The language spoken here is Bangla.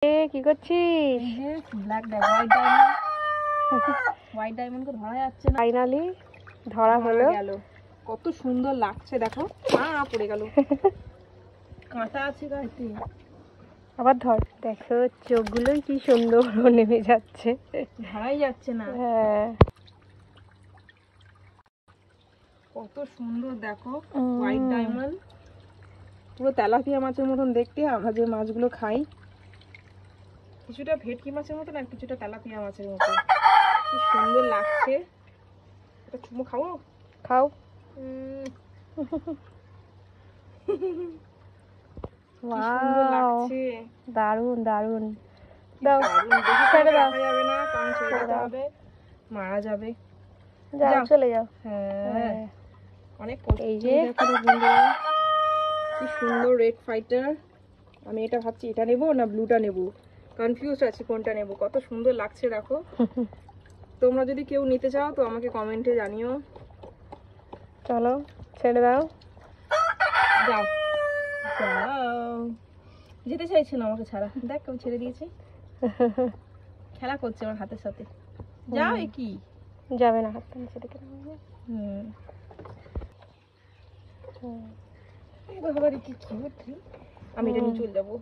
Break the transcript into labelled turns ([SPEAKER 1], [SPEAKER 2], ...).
[SPEAKER 1] কি করছিস?
[SPEAKER 2] Black white diamond. হোয়াইট ডায়মন্ডকে ধরা যাচ্ছে না,
[SPEAKER 1] ফাইনালি ধরা হলো।
[SPEAKER 2] গেল। কত সুন্দর লাগছে দেখো। পড়ে গেল, কাঁটা আছে গাইতে।
[SPEAKER 1] আবার ধর, দেখো চোখগুলোই কি সুন্দর নেমে যাচ্ছে,
[SPEAKER 2] ধরাই যাচ্ছে না।
[SPEAKER 1] হ্যাঁ
[SPEAKER 2] কত সুন্দর দেখো হোয়াইট ডায়মন্ড, পুরো তেলাপিয়া মাছের মতন দেখতে। আমরা যে মাছগুলো খাই কিছুটা ভেটকি মাছের মতন আর কিছুটা তেলাপিয়া মাছের মতন, কি সুন্দর লাগছে। এটা চুমো খাবো?
[SPEAKER 1] খাও।
[SPEAKER 2] কি সুন্দর লাগছে,
[SPEAKER 1] দারুন দারুন।
[SPEAKER 2] দাও,
[SPEAKER 1] ছেড়ে দাও,
[SPEAKER 2] যাবে না কারণ ছেড়ে হবে, মারা যাবে।
[SPEAKER 1] যাও চলে যাও।
[SPEAKER 2] হ্যাঁ অনেক
[SPEAKER 1] এই যে
[SPEAKER 2] কি সুন্দর রেড ফাইটার। আমি এটা ভাবছি এটা নেবো না ব্লুটা নেবো, কনফিউজ আছি কোনটা নেবো। কত সুন্দর লাগছে দেখো। তোমরা যদি কেউ নিতে চাও তো আমাকে কমেন্টে জানিও।
[SPEAKER 1] চলো ছেড়ে দাও।
[SPEAKER 2] যাও যাও, যেতে চাইছে না আমাকে ছাড়া। দেখ আমি ছেড়ে দিয়েছি, খেলা করছে আমার হাতের সাথে। যাও, এ কি
[SPEAKER 1] যাবে না, হাতটা নিচে দিকে।
[SPEAKER 2] আমি এটা নিয়ে চলে যাবো।